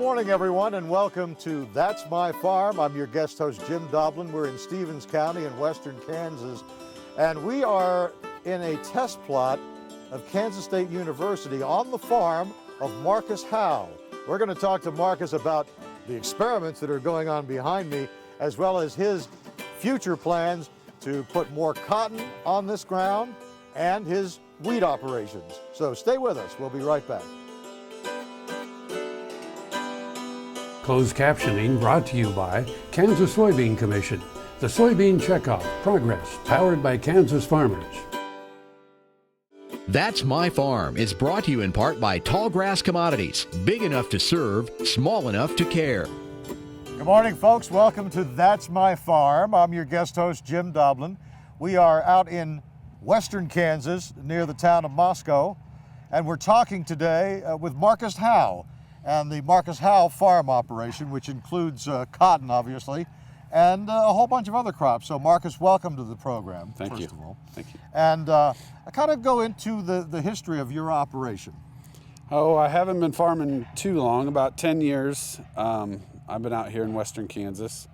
morning, everyone, and welcome to That's My Farm. I'm your guest host, Jim Doblin. We're in Stevens County in western Kansas, and we are in a test plot of Kansas State University on the farm of Marcus Howe. We're going to talk to Marcus about the experiments that are going on behind me, as well as his future plans to put more cotton on this ground and his wheat operations. So stay with us. We'll be right back. Closed captioning brought to you by Kansas Soybean Commission. The Soybean Checkoff Progress, powered by Kansas farmers. That's My Farm is brought to you in part by Tallgrass Commodities. Big enough to serve, small enough to care. Good morning, folks. Welcome to That's My Farm. I'm your guest host, Jim Doblin. We are out in western Kansas near the town of Moscow, and we're talking today with Marcus Howe and the Marcus Howe farm operation, which includes cotton, obviously, and a whole bunch of other crops. So Marcus, welcome to the program, Thank you. first of all. Thank you. And I kind of go into the history of your operation. Oh, I haven't been farming too long, about 10 years. I've been out here in western Kansas.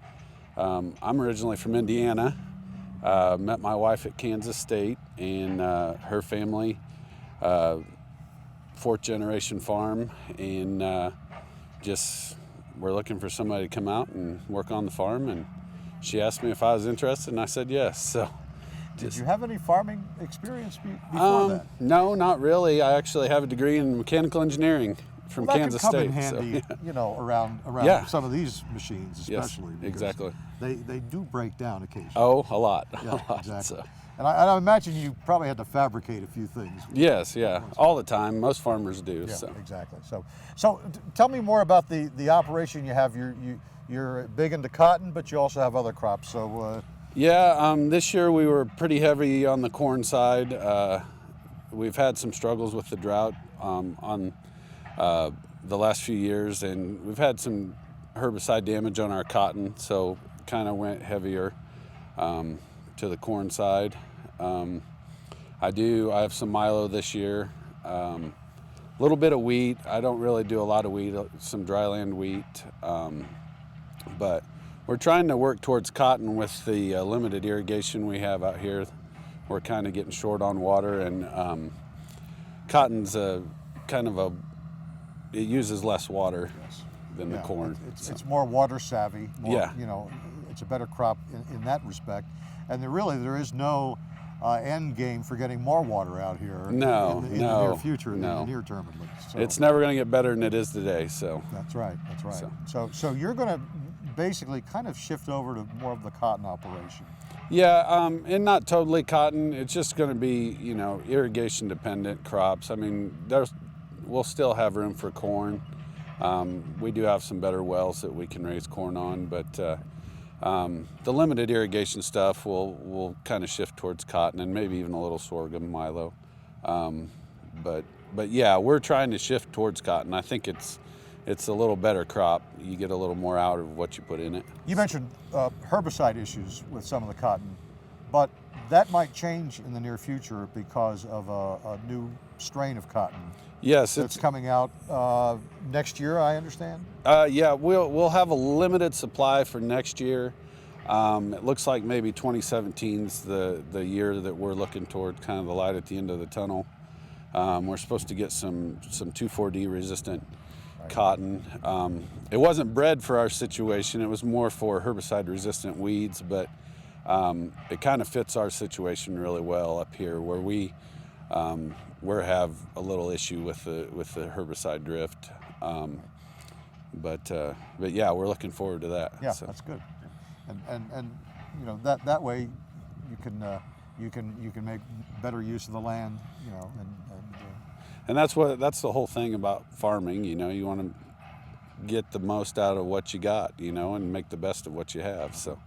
I'm originally from Indiana. Met my wife at Kansas State, and her family, fourth generation farm, and just we're looking for somebody to come out and work on the farm, and she asked me if I was interested, and I said yes. So Did you have any farming experience before that? No, not really. I actually have a degree in mechanical engineering from Well, that Kansas could come State. in handy, so, you know, around Yeah. some of these machines, especially. Yes, because exactly. They do break down occasionally. Oh, a lot. Yeah, a lot. exactly. So. And I imagine you probably had to fabricate a few things. Yes, yeah, all the time. Most farmers do. Yeah, So. exactly. So tell me more about the operation you have. You're big into cotton, but you also have other crops. So Yeah, this year we were pretty heavy on the corn side. We've had some struggles with the drought on the last few years, and we've had some herbicide damage on our cotton, so kind of went heavier to the corn side. I have some milo this year, a little bit of wheat. I don't really do a lot of wheat, some dryland wheat, but we're trying to work towards cotton with the limited irrigation we have out here. We're kind of getting short on water, and cotton's it uses less water than the corn. It's more water savvy. Yeah. You know, it's a better crop in that respect. And there is no end game for getting more water out here in the near future, in the near term at least. So, it's never going to get better than it is today. So That's right. So you're going to basically kind of shift over to more of the cotton operation. yeah, and not totally cotton. It's just going to be irrigation dependent crops. I mean, we'll still have room for corn. We do have some better wells that we can raise corn on, but the limited irrigation stuff will kind of shift towards cotton and maybe even a little sorghum, milo. But yeah, we're trying to shift towards cotton. I think it's a little better crop. You get a little more out of what you put in it. You mentioned herbicide issues with some of the cotton, but that might change in the near future because of a new strain of cotton. Yes, it's coming out next year, I understand. Yeah, we'll have a limited supply for next year. It looks like maybe 2017's the year that we're looking toward, kind of the light at the end of the tunnel. We're supposed to get some 2,4-D resistant cotton. It wasn't bred for our situation. It was more for herbicide resistant weeds, but it kind of fits our situation really well up here, where we have a little issue with the herbicide drift, but yeah, we're looking forward to that. Yeah, so. That's good, and that way you can make better use of the land, and that's the whole thing about farming. You want to get the most out of what you got, and make the best of what you have. So.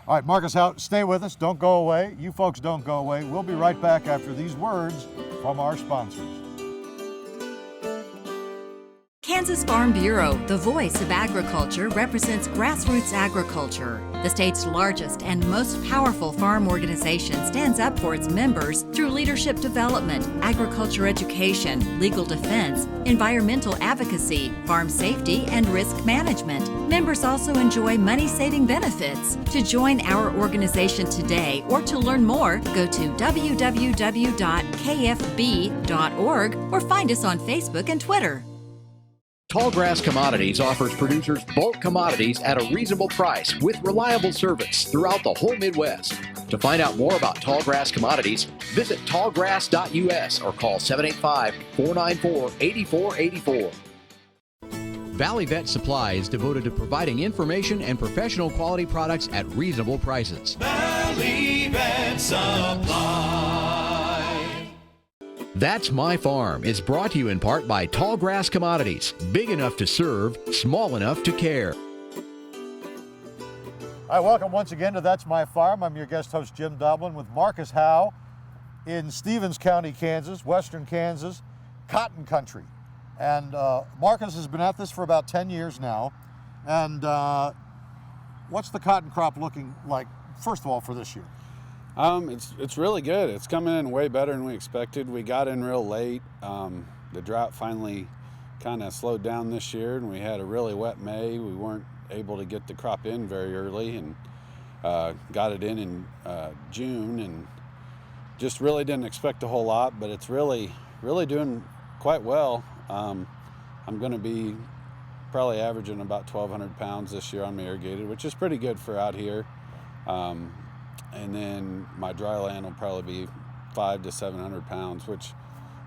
All right, Marcus Howe, stay with us. Don't go away. You folks don't go away. We'll be right back after these words from our sponsors. Kansas Farm Bureau, the voice of agriculture, represents grassroots agriculture. The state's largest and most powerful farm organization stands up for its members through leadership development, agriculture education, legal defense, environmental advocacy, farm safety, and risk management. Members also enjoy money-saving benefits. To join our organization today or to learn more, go to www.kfb.org or find us on Facebook and Twitter. Tallgrass Commodities offers producers bulk commodities at a reasonable price with reliable service throughout the whole Midwest. To find out more about Tallgrass Commodities, visit tallgrass.us or call 785-494-8484. Valley Vet Supply is devoted to providing information and professional quality products at reasonable prices. Valley Vet Supply. That's My Farm is brought to you in part by Tallgrass Commodities. Big enough to serve, small enough to care. Hi, welcome once again to That's My Farm. I'm your guest host, Jim Doblin, with Marcus Howe in Stevens County, Kansas, western Kansas, cotton country. And Marcus has been at this for about 10 years now. And what's the cotton crop looking like, first of all, for this year? It's really good. It's coming in way better than we expected. We got in real late. The drought finally kind of slowed down this year, and we had a really wet May. We weren't able to get the crop in very early, and got it in June, and just really didn't expect a whole lot, but it's really doing quite well. I'm going to be probably averaging about 1,200 pounds this year on my irrigated, which is pretty good for out here. And then my dry land will probably be 500 to 700 pounds, which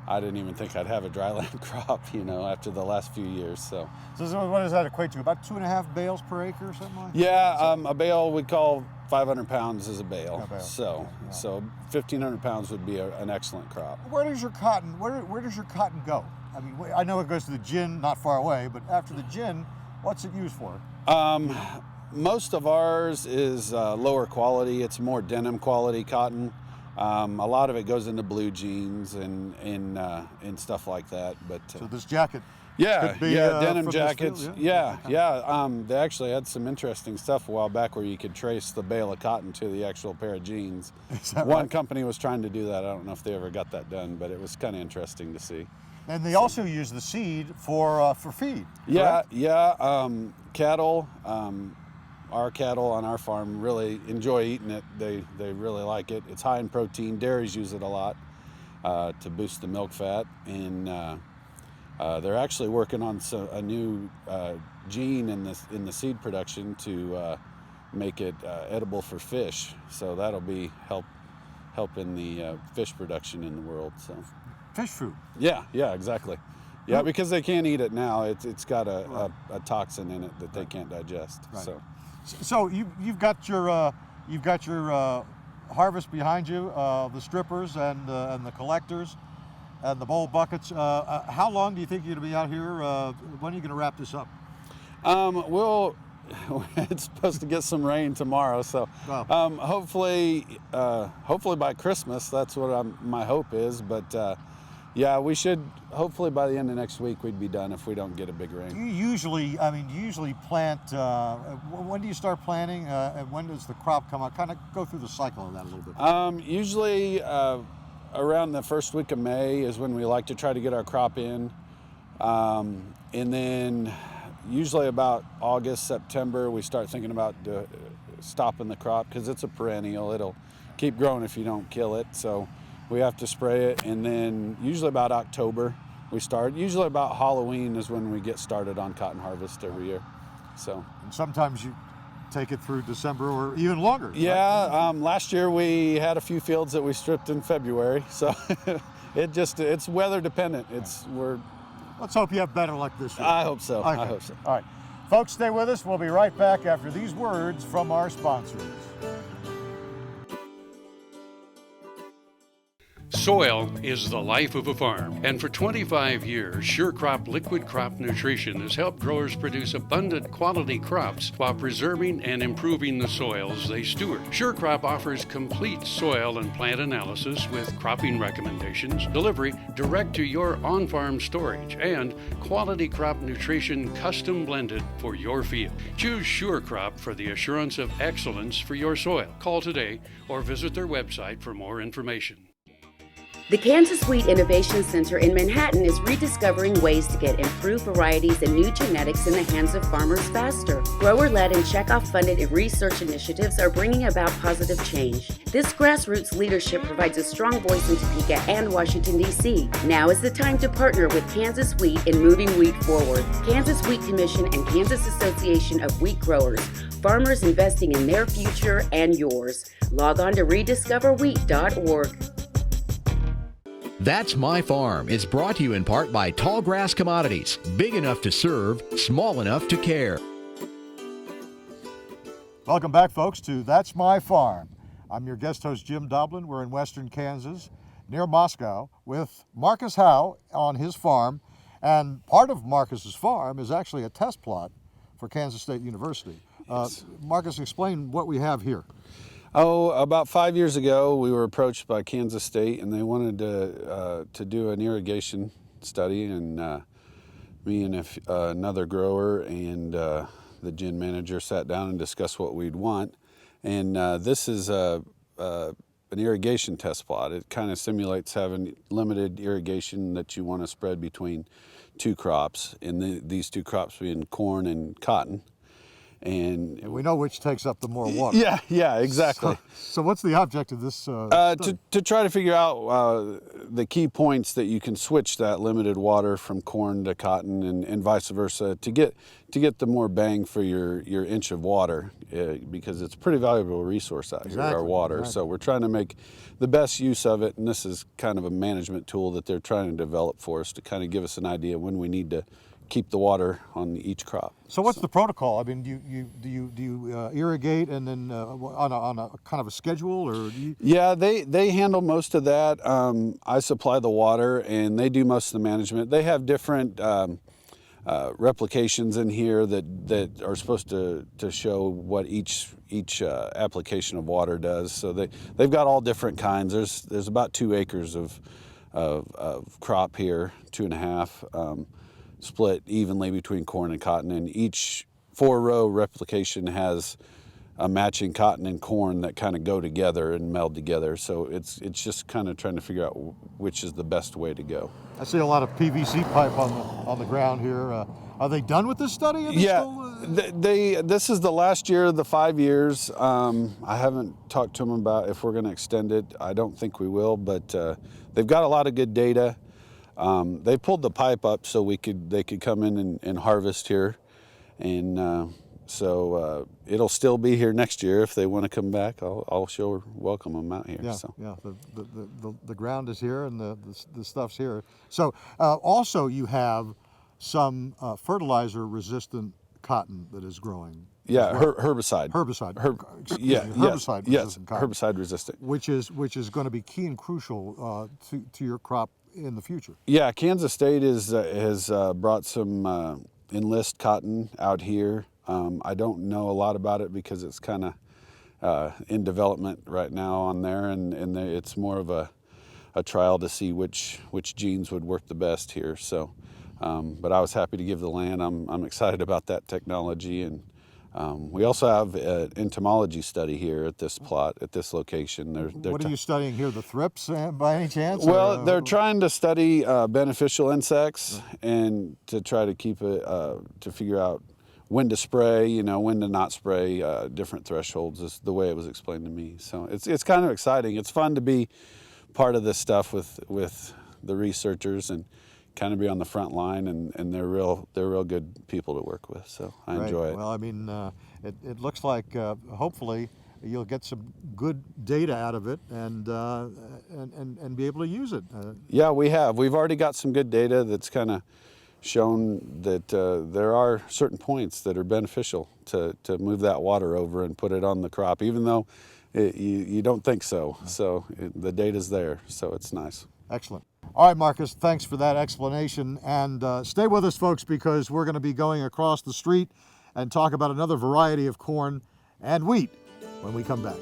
I didn't even think I'd have a dry land crop, after the last few years. So what does that equate to? About 2.5 bales per acre or something like that? Yeah, a bale we call 500 pounds is a bale. A bale. So 1,500 pounds would be an excellent crop. Where does your cotton go? I mean, I know it goes to the gin, not far away, but after the gin, what's it used for? Most of ours is lower quality. It's more denim quality cotton. A lot of it goes into blue jeans and stuff like that. But so this jacket, could be, denim jackets. Field, yeah. They actually had some interesting stuff a while back where you could trace the bale of cotton to the actual pair of jeans. Is that One right? company was trying to do that. I don't know if they ever got that done, but it was kind of interesting to see. And they also use the seed for feed. Yeah, correct? Cattle. Our cattle on our farm really enjoy eating it. They really like it. It's high in protein. Dairies use it a lot to boost the milk fat. And they're actually working on a new gene in the seed production to make it edible for fish. So that'll be helping the fish production in the world. So Fish food. Yeah, exactly. Yeah, because they can't eat it now. It's got a toxin in it that they can't digest. Right. So you've got your harvest behind you, the strippers and the collectors and the bowl buckets. How long do you think you're going to be out here? When are you going to wrap this up? It's supposed to get some rain tomorrow, so Wow. hopefully by Christmas. That's what my hope is. But we should hopefully by the end of next week we'd be done if we don't get a big rain. Do you usually plant? When do you start planting? And when does the crop come out? Kind of go through the cycle of that a little bit. Usually around the first week of May is when we like to try to get our crop in, and then usually about August, September, we start thinking about stopping the crop because it's a perennial. It'll keep growing if you don't kill it. So we have to spray it, and then usually about October we start. Usually about Halloween is when we get started on cotton harvest every year. So And sometimes you take it through December or even longer. yeah, last year we had a few fields that we stripped in February. So it's weather dependent. Let's hope you have better luck this year. I hope so. Okay. I hope so. All right. Folks, stay with us. We'll be right back after these words from our sponsors. Soil is the life of a farm, and for 25 years, SureCrop Liquid Crop Nutrition has helped growers produce abundant quality crops while preserving and improving the soils they steward. SureCrop offers complete soil and plant analysis with cropping recommendations, delivery direct to your on-farm storage, and quality crop nutrition custom blended for your field. Choose SureCrop for the assurance of excellence for your soil. Call today or visit their website for more information. The Kansas Wheat Innovation Center in Manhattan is rediscovering ways to get improved varieties and new genetics in the hands of farmers faster. Grower-led and checkoff-funded research initiatives are bringing about positive change. This grassroots leadership provides a strong voice in Topeka and Washington, D.C. Now is the time to partner with Kansas Wheat in moving wheat forward. Kansas Wheat Commission and Kansas Association of Wheat Growers. Farmers investing in their future and yours. Log on to rediscoverwheat.org. That's My Farm is brought to you in part by Tallgrass Commodities. Big enough to serve, small enough to care. Welcome back, folks, to That's My Farm. I'm your guest host, Jim Doblin. We're in western Kansas, near Moscow, with Marcus Howe on his farm. And part of Marcus's farm is actually a test plot for Kansas State University. Yes. Marcus, explain what we have here. Oh, about 5 years ago, we were approached by Kansas State, and they wanted to do an irrigation study, and me and another grower and the gin manager sat down and discussed what we'd want. And this is an irrigation test plot. It kind of simulates having limited irrigation that you want to spread between two crops, and these two crops being corn and cotton. And we know which takes up the more water. Yeah, exactly. So what's the object of this study? To try to figure out the key points that you can switch that limited water from corn to cotton and vice versa to get the more bang for your inch of water, because it's a pretty valuable resource out here, our water. Exactly. So we're trying to make the best use of it, and this is kind of a management tool that they're trying to develop for us to kind of give us an idea when we need to keep the water on each crop. So what's the protocol? I mean, do you irrigate and then on a kind of a schedule, or do you? Yeah, they handle most of that. I supply the water, and they do most of the management. They have different replications in here that are supposed to show what each application of water does. So they've got all different kinds. There's about 2 acres of crop here, 2.5. Split evenly between corn and cotton, and each 4-row replication has a matching cotton and corn that kind of go together and meld together. So it's just kind of trying to figure out which is the best way to go. I see a lot of PVC pipe on the ground here. Are they done with this study? This is the last year of the 5 years. I haven't talked to them about if we're going to extend it. I don't think we will, but they've got a lot of good data. They pulled the pipe up so they could come in and harvest here, and so it'll still be here next year if they want to come back. I'll sure welcome them out here. Yeah, so. yeah. The ground is here and the stuff's here. So also you have some fertilizer-resistant cotton that is growing. Yeah, well. herbicide. Herbicide. Herbicide. Yes, cotton, herbicide resistant. Which is going to be key and crucial to your crop in the future. Yeah, Kansas State has brought some enlist cotton out here. I don't know a lot about it because it's kind of in development right now on there, and it's more of a trial to see which genes would work the best here. So, but I was happy to give the land. I'm excited about that technology, and we also have an entomology study here at this plot, at this location. What are you studying here, the thrips by any chance? Well, they're trying to study beneficial insects and to try to keep it, to figure out when to spray, when to not spray, different thresholds is the way it was explained to me. So it's kind of exciting. It's fun to be part of this stuff with the researchers and kind of be on the front line, and they're real good people to work with, so I enjoy it. Well, I mean, it looks like hopefully you'll get some good data out of it and be able to use it. Yeah, we've already got some good data that's kind of shown that there are certain points that are beneficial to move that water over and put it on the crop, even though you don't think so. So the data's there, so it's nice. Excellent. All right, Marcus, thanks for that explanation. And stay with us, folks, because we're going to be going across the street and talk about another variety of corn and wheat when we come back.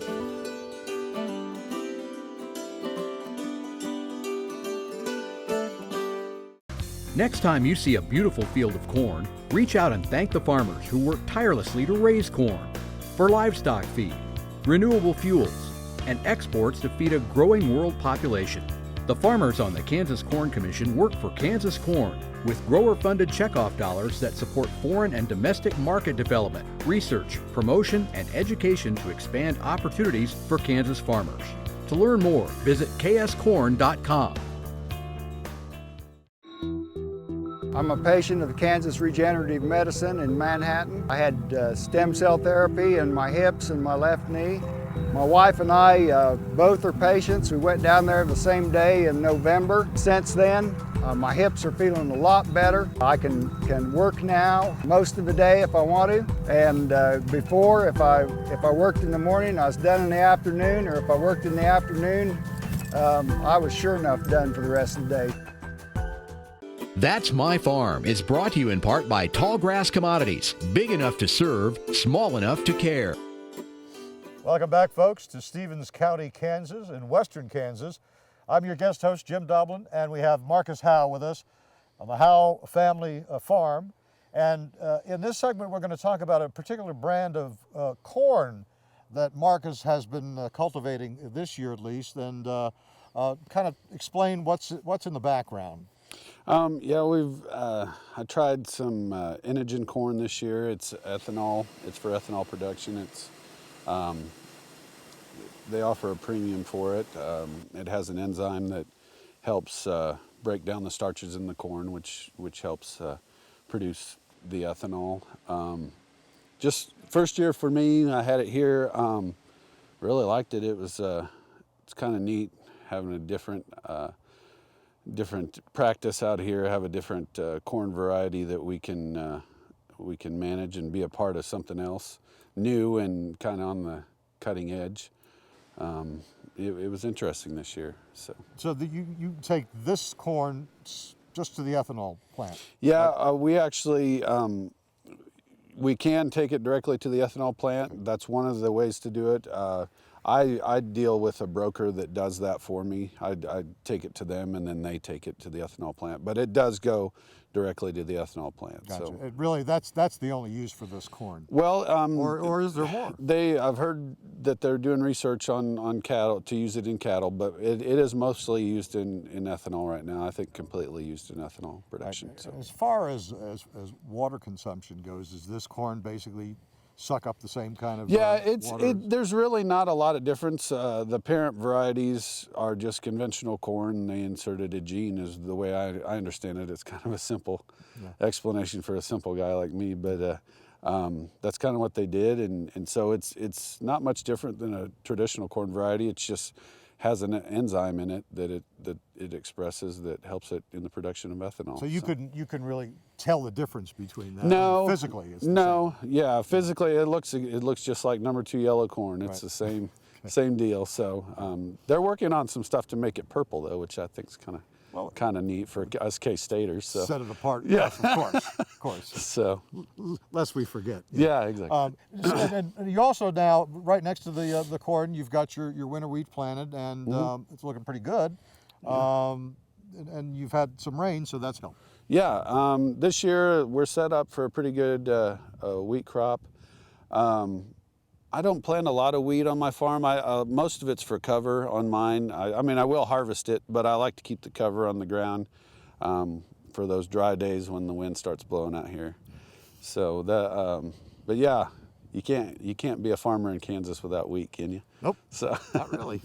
Next time you see a beautiful field of corn, reach out and thank the farmers who work tirelessly to raise corn for livestock feed, renewable fuels, and exports to feed a growing world population. The farmers on the Kansas Corn Commission work for Kansas Corn with grower-funded checkoff dollars that support foreign and domestic market development, research, promotion, and education to expand opportunities for Kansas farmers. To learn more, visit kscorn.com. I'm a patient of Kansas Regenerative Medicine in Manhattan. I had stem cell therapy in my hips and my left knee. My wife and I both are patients. We went down there the same day in November. Since then, my hips are feeling a lot better. I can work now most of the day if I want to. And before, if I worked in the morning, I was done in the afternoon, or if I worked in the afternoon, I was sure enough done for the rest of the day. That's My Farm is brought to you in part by Tallgrass Commodities, big enough to serve, small enough to care. Welcome back, folks, to Stevens County, Kansas, in western Kansas. I'm your guest host, Jim Doblin, and we have Marcus Howe with us on the Howe family farm. And in this segment, we're going to talk about a particular brand of corn that Marcus has been cultivating this year at least, and kind of explain what's in the background. Yeah, I tried some Inogen corn this year. It's ethanol. It's for ethanol production. It's they offer a premium for it. It has an enzyme that helps break down the starches in the corn, which helps produce the ethanol. Just first year for me, I had it here. Really liked it. It's kind of neat having a different practice out here, have a different corn variety that we can manage and be a part of something else new and kind of on the cutting edge. It was interesting this year. So you take this corn just to the ethanol plant? Yeah, right? We actually we can take it directly to the ethanol plant. That's one of the ways to do it. I deal with a broker that does that for me. I take it to them, and then they take it to the ethanol plant. But it does go directly to the ethanol plant. Gotcha. So it really, that's the only use for this corn. Well, or is there more? I've heard that they're doing research on cattle to use it in cattle, but it is mostly used in ethanol right now. I think completely used in ethanol production. Right. So as far as water consumption goes, does this corn basically suck up the same kind of water? There's really not a lot of difference. The parent varieties are just conventional corn. They inserted a gene, is the way I understand it. It's kind of a simple explanation for a simple guy like me, but that's kind of what they did, and so it's not much different than a traditional corn variety. It just has an enzyme in it that it expresses that helps it in the production of ethanol. So you can really tell the difference between that. No, physically it's physically it looks just like number 2 yellow corn. It's the same same deal. So they're working on some stuff to make it purple though, which I think is kind of neat for us K-Staters. So set it apart. Yeah. Yes, of course. So lest we forget. Yeah, exactly. And you also now, right next to the corn, you've got your winter wheat planted, and it's looking pretty good. And you've had some rain, so that's helped. Yeah, this year we're set up for a pretty good wheat crop. I don't plant a lot of wheat on my farm. Most of it's for cover on mine. I mean, I will harvest it, but I like to keep the cover on the ground for those dry days when the wind starts blowing out here. So but yeah, you can't be a farmer in Kansas without wheat, can you? Nope. So not really.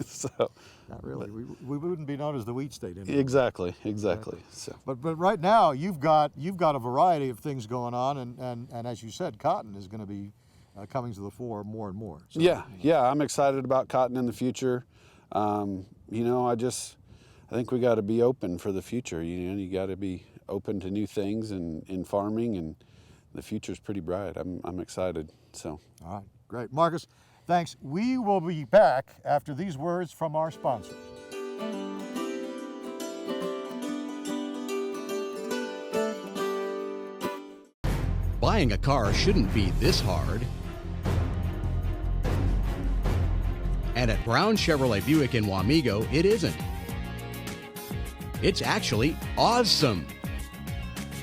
Not really. We wouldn't be known as the wheat state anymore. Exactly. Right. So. But right now you've got a variety of things going on, and as you said, cotton is going to be coming to the fore more and more. So, yeah, I'm excited about cotton in the future. I think we got to be open for the future. You got to be open to new things in farming, and the future's pretty bright. I'm excited. So. All right, great, Marcus. Thanks. We will be back after these words from our sponsors. Buying a car shouldn't be this hard. And at Brown Chevrolet Buick in Wamego, it isn't. It's actually awesome.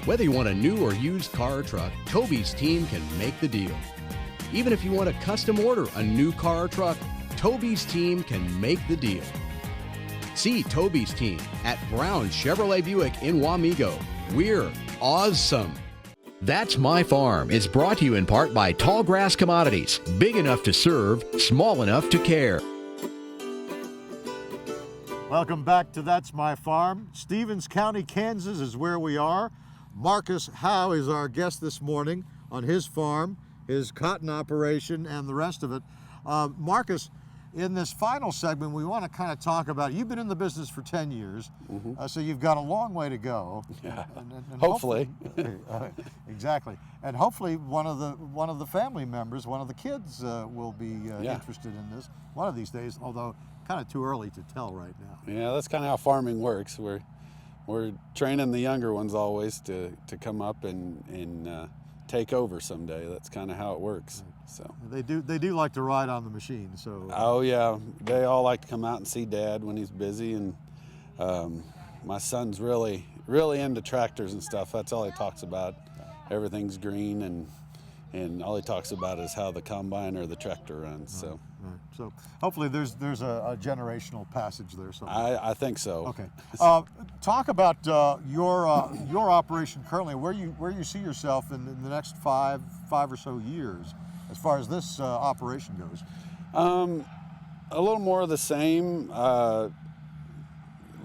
Whether you want a new or used car or truck, Toby's team can make the deal. Even if you want to custom order a new car or truck, Toby's team can make the deal. See Toby's team at Brown Chevrolet Buick in Wamego. We're awesome. That's My Farm is brought to you in part by Tallgrass Commodities. Big enough to serve, small enough to care. Welcome back to That's My Farm. Stevens County, Kansas is where we are. Marcus Howe is our guest this morning on his farm, his cotton operation, and the rest of it. Marcus, in this final segment, we want to kind of talk about, you've been in the business for 10 years, so you've got a long way to go. Yeah. And Hopefully. Exactly. And hopefully one of the family members, one of the kids will be interested in this one of these days, although kind of too early to tell right now. Yeah, that's kind of how farming works. We're training the younger ones always to come up and take over someday. That's kind of how it works. So they do like to ride on the machine. So oh yeah, they all like to come out and see Dad when he's busy, and my son's really into tractors and stuff. That's all he talks about. Everything's green, and all he talks about is how the combine or the tractor runs. So. Right. So hopefully there's a generational passage there. I think so. Okay. Talk about your operation currently. Where you see yourself in the next five or so years, as far as this operation goes. A little more of the same.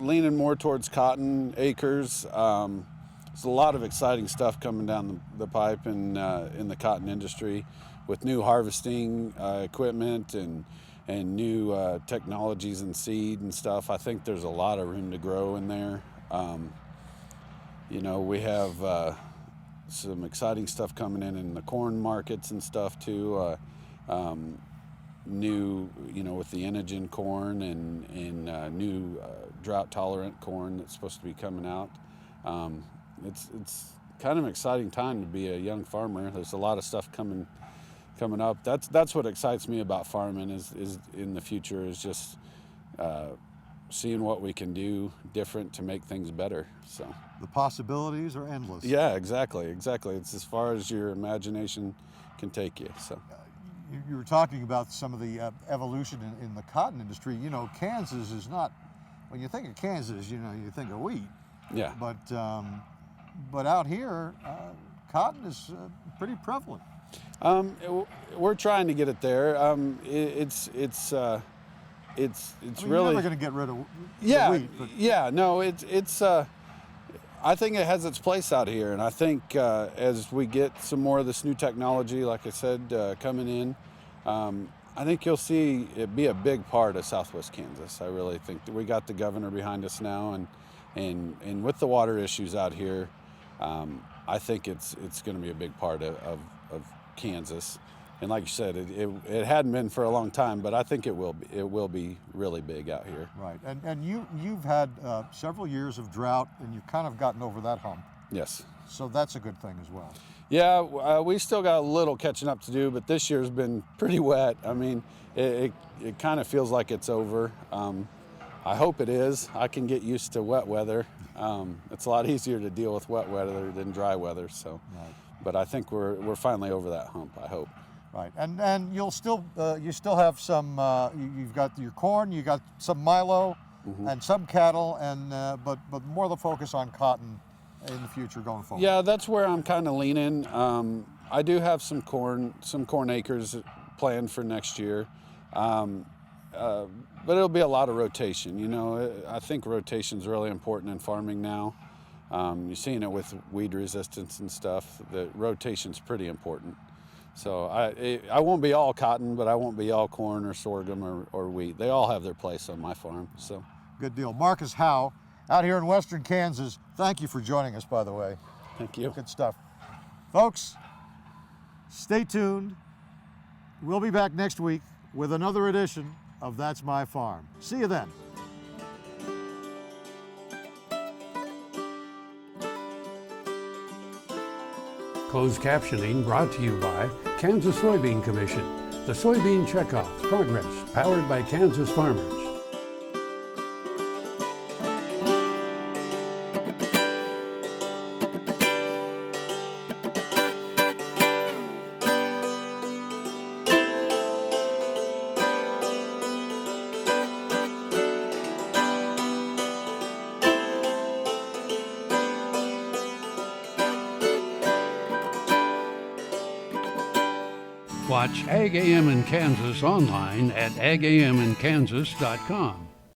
Leaning more towards cotton acres. There's a lot of exciting stuff coming down the pipe in the cotton industry, with new harvesting equipment and new technologies and seed and stuff. I think there's a lot of room to grow in there. We have some exciting stuff coming in the corn markets and stuff too. New, with the Inogen corn and new drought tolerant corn that's supposed to be coming out. It's kind of an exciting time to be a young farmer. There's a lot of stuff coming up. That's what excites me about farming is in the future is just seeing what we can do different to make things better. So the possibilities are endless. Yeah, exactly. It's as far as your imagination can take you. So you were talking about some of the evolution in the cotton industry. Kansas is not, when you think of Kansas, you think of wheat. Yeah. But out here, cotton is pretty prevalent. We're trying to get it there. It's You're really never going to get rid of yeah, the wheat. But yeah. No, it's. I think it has its place out here, and I think as we get some more of this new technology, like I said, coming in, I think you'll see it be a big part of Southwest Kansas. I really think that we got the governor behind us now, and with the water issues out here, I think it's going to be a big part of Kansas. And like you said, it hadn't been for a long time, but I think it will be really big out here. Right, and you've had several years of drought, and you've kind of gotten over that hump. Yes. So that's a good thing as well. Yeah, we still got a little catching up to do, but this year's been pretty wet. I mean, it kind of feels like it's over. I hope it is. I can get used to wet weather. It's a lot easier to deal with wet weather than dry weather. So, right. But I think we're finally over that hump. I hope. Right, and you still have some. You've got your corn, you got some milo, and some cattle, and but more of the focus on cotton in the future going forward. Yeah, that's where I'm kind of leaning. I do have some corn acres planned for next year, but it'll be a lot of rotation. I think rotation's really important in farming now. You're seeing it with weed resistance and stuff. The rotation's pretty important. So I won't be all cotton, but I won't be all corn or sorghum or wheat. They all have their place on my farm. So good deal. Marcus Howe, out here in western Kansas. Thank you for joining us, by the way. Thank you. Good stuff. Folks, stay tuned. We'll be back next week with another edition of That's My Farm. See you then. Closed captioning brought to you by Kansas Soybean Commission. The Soybean Checkoff Progress, powered by Kansas farmers. Watch Ag AM in Kansas online at agaminkansas.com.